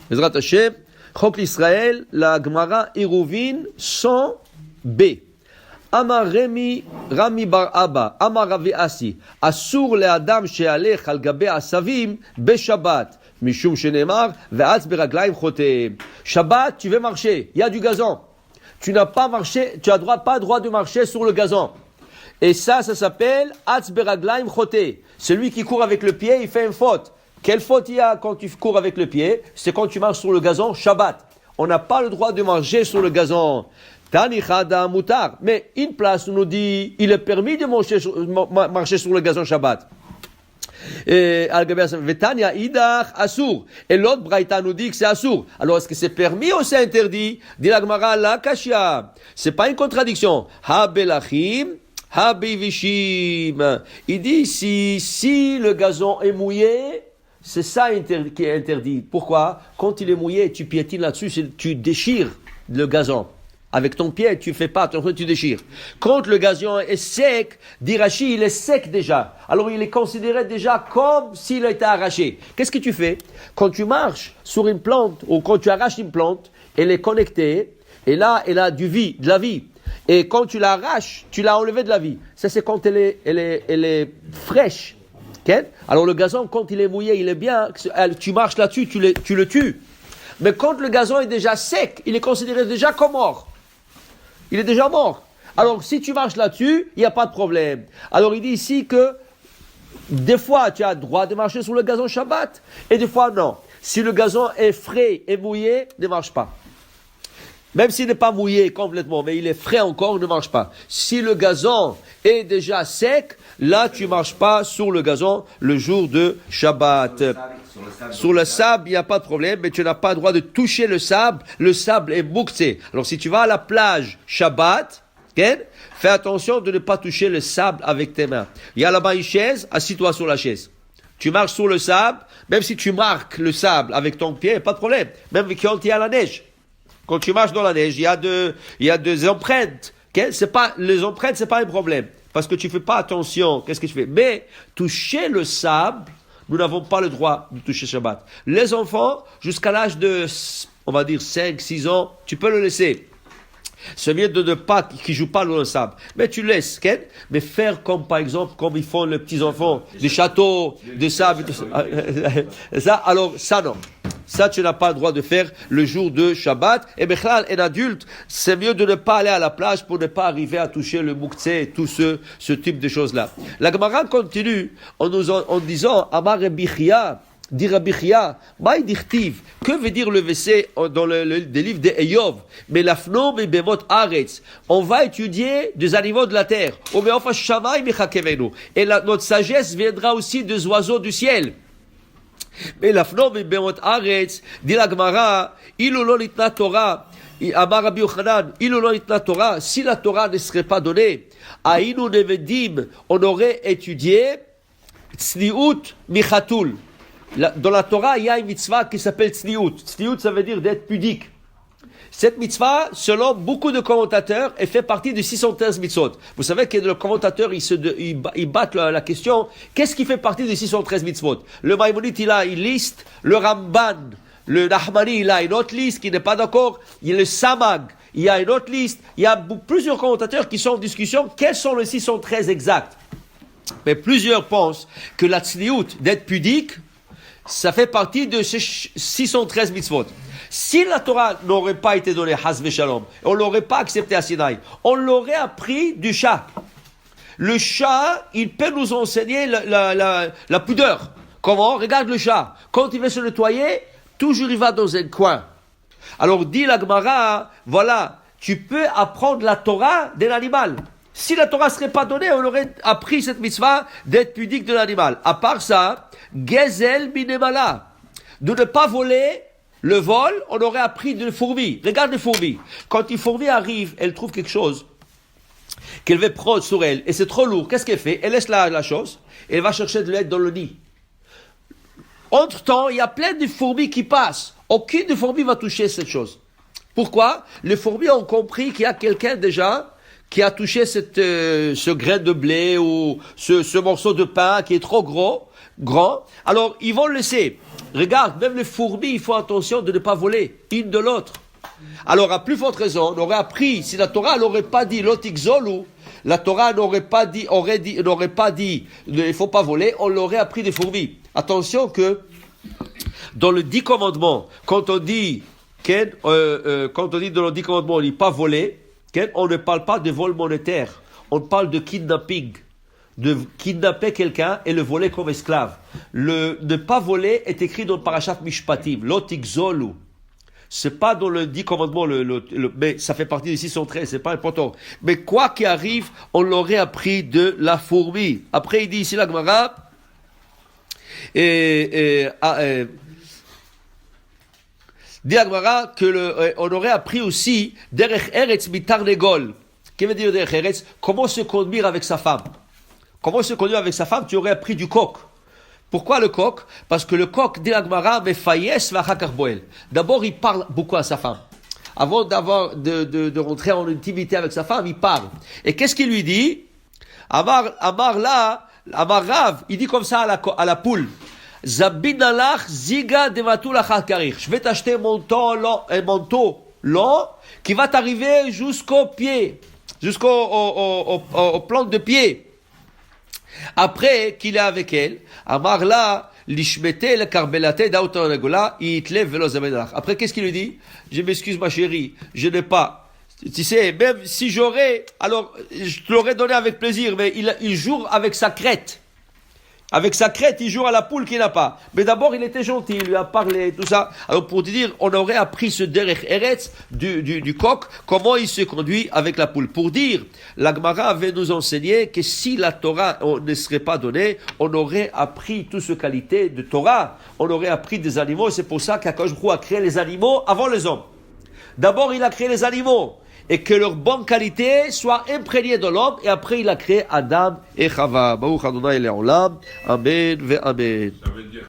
Bezrat Hashem, Chok l'Israël, la Gemara Eruvin 100b. Amar Rami bar Abba, Amar Ravi Asi, Asur le Adam she'alech al gabe asavim be-Shabbat, Mishum shenemar, ve'atz beraglaim choteim. Shabbat, tu veux marcher, il y a du gazon. Tu n'as pas marché, tu as pas droit de marcher sur le gazon. Et ça s'appelle atz beraglaim choteim. Celui qui court avec le pied, il fait une faute. Quelle faute il y a quand tu cours avec le pied? C'est quand tu marches sur le gazon, Shabbat. On n'a pas le droit de marcher sur le gazon. Tanichada mutar. Mais une place nous dit, il est permis de marcher sur le gazon Shabbat. Et Vetania idach asur. Et l'autre braïta nous dit que c'est asur. Alors est-ce que c'est permis ou c'est interdit? Dit la Gemara la kashia. C'est pas une contradiction. Ha belachim, ha bivishim. Il dit si le gazon est mouillé, c'est ça qui est interdit. Pourquoi? Quand il est mouillé, tu piétines là-dessus, tu déchires le gazon. Avec ton pied, tu fais pas, tu déchires. Quand le gazon est sec, dit Rashi, il est sec déjà. Alors il est considéré déjà comme s'il a été arraché. Qu'est-ce que tu fais? Quand tu marches sur une plante, ou quand tu arraches une plante, elle est connectée, et là, elle a de la vie. Et quand tu l'arraches, tu l'as enlevé de la vie. Ça, c'est quand elle est fraîche. Okay? Alors le gazon, quand il est mouillé, il est bien, tu marches là-dessus, tu le tues. Mais quand le gazon est déjà sec, il est considéré déjà comme mort. Il est déjà mort. Alors si tu marches là-dessus, il n'y a pas de problème. Alors il dit ici que des fois tu as le droit de marcher sur le gazon Shabbat, et des fois non. Si le gazon est frais et mouillé, ne marche pas. Même s'il n'est pas mouillé complètement, mais il est frais encore, ne marche pas. Si le gazon est déjà sec, là tu ne marches pas sur le gazon le jour de Shabbat. Sur le sable, il n'y a pas de problème, mais tu n'as pas le droit de toucher le sable. Le sable est mouxé. Alors si tu vas à la plage Shabbat, fais attention de ne pas toucher le sable avec tes mains. Il y a là-bas une chaise, assis-toi sur la chaise. Tu marches sur le sable, même si tu marques le sable avec ton pied, pas de problème. Même quand il y a la neige. Quand tu marches dans la neige, il y a des empreintes. Les empreintes, c'est pas un problème. Parce que tu fais pas attention. Qu'est-ce que tu fais? Mais toucher le sable, nous n'avons pas le droit de toucher Shabbat. Les enfants, jusqu'à l'âge de, on va dire, 5, 6 ans, tu peux le laisser. C'est mieux de ne pas, qu'ils jouent pas dans le sable. Mais tu laisses, mais faire comme, par exemple, comme ils font les petits enfants, des châteaux, des sables, ça, alors, ça non. Ça, tu n'as pas le droit de faire le jour de Shabbat. Et Bechlal, un adulte, c'est mieux de ne pas aller à la plage pour ne pas arriver à toucher le mouktsé et tout ce type de choses-là. La Gemara continue en disant, Amar Rabbi Chia, dit Rabbi Chia, Maï dichtiv, que veut dire le verset dans des livres d'Eyov? Mais l'afnom et bemot aretz, on va étudier des animaux de la terre. Et notre sagesse viendra aussi des oiseaux du ciel. Mais l'afnom et bemot aretz, dit la Gemara, ilolo litna Torah, Amar Rabbi Yochanan, ilolo litna Torah, si la Torah ne serait pas donnée, aïnu nevedim, on aurait étudié tzniut michatul. Dans la Torah, il y a une mitzvah qui s'appelle tzniut. Tzniut, ça veut dire d'être pudique. Cette mitzvah, selon beaucoup de commentateurs, elle fait partie des 613 mitzvot. Vous savez que le commentateur, il battent la question, qu'est-ce qui fait partie des 613 mitzvot? Le Maïmonide, il a une liste, le Ramban, le Nahmani, il a une autre liste qui n'est pas d'accord, il y a le Samag, il y a une autre liste, il y a plusieurs commentateurs qui sont en discussion, quels sont les 613 exacts? Mais plusieurs pensent que la tzniut, d'être pudique, ça fait partie de ces 613 mitzvot. Si la Torah n'aurait pas été donnée, Haz Shalom, on l'aurait pas accepté à Sinaï, on l'aurait appris du chat. Le chat, il peut nous enseigner la pudeur. Comment? Regarde le chat. Quand il veut se nettoyer, toujours il va dans un coin. Alors dit la Gemara, voilà, tu peux apprendre la Torah d'un animal. Si la Torah ne serait pas donnée, on aurait appris cette mitzvah d'être pudique de l'animal. À part ça, Gezel minemala, de ne pas voler le vol, on aurait appris de fourmis. Regarde les fourmis. Quand une fourmi arrive, elle trouve quelque chose qu'elle veut prendre sur elle, et c'est trop lourd. Qu'est-ce qu'elle fait? Elle laisse la chose, et elle va chercher de l'aide dans le nid. Entre-temps, il y a plein de fourmis qui passent. Aucune de fourmis va toucher cette chose. Pourquoi? Les fourmis ont compris qu'il y a quelqu'un déjà qui a touché ce grain de blé ou ce morceau de pain qui est trop gros. grand, alors ils vont le laisser. Regarde, même les fourmis, il faut attention de ne pas voler une de l'autre. Alors, à plus forte raison, on aurait appris, si la Torah n'aurait pas dit l'otikzolu, la Torah n'aurait pas dit, il faut pas voler, on l'aurait appris des fourmis. Attention que, dans le 10 commandements, quand on dit dans le 10 commandements, on dit pas voler, on ne parle pas de vol monétaire, on parle de kidnapping. De kidnapper quelqu'un et le voler comme esclave. Le ne pas voler est écrit dans le parashat Mishpatim, l'otikzolu. C'est pas dans le 10 commandements, mais ça fait partie des 613, c'est pas important. Mais quoi qu'il arrive, on l'aurait appris de la fourmi. Après, il dit ici la Gemara, dit la Gemara que on aurait appris aussi derech eretz mitarnegol. Qu'est-ce que veut dire derech eretz? Comment se conduire avec sa femme? Comment se conduire avec sa femme? Tu aurais appris du coq. Pourquoi le coq? Parce que le coq, dit la Gemara, mefayes v'achakar boel. D'abord, il parle beaucoup à sa femme. Avant de rentrer en intimité avec sa femme, il parle. Et qu'est-ce qu'il lui dit? Amar Rav, il dit comme ça à la poule. Zabinalach ziga dematulach karir. Je vais t'acheter un manteau long qui va t'arriver jusqu'au pied, aux plantes de pied. Après qu'il est avec elle, Amar la lishmete le karbelate d'autonagola itle velo zamenach. Après qu'est-ce qu'il lui dit? Je m'excuse ma chérie, je n'ai pas. Tu sais, même si j'aurais, alors je te l'aurais donné avec plaisir, mais il joue avec sa crête. Avec sa crête, il joue à la poule qu'il n'a pas. Mais d'abord, il était gentil, il lui a parlé, tout ça. Alors, pour te dire, on aurait appris ce derech eretz du coq, comment il se conduit avec la poule. Pour dire, la Gemara avait nous enseigné que si la Torah ne serait pas donnée, on aurait appris toutes ces qualités de Torah. On aurait appris des animaux. C'est pour ça qu'Akadosh Baruch Hu a créé les animaux avant les hommes. D'abord, il a créé les animaux. Et que leur bonne qualité soit imprégnée dans l'homme, et après il a créé Adam et Chava. Baruch Adonai Le'olam. Amen ve Amen.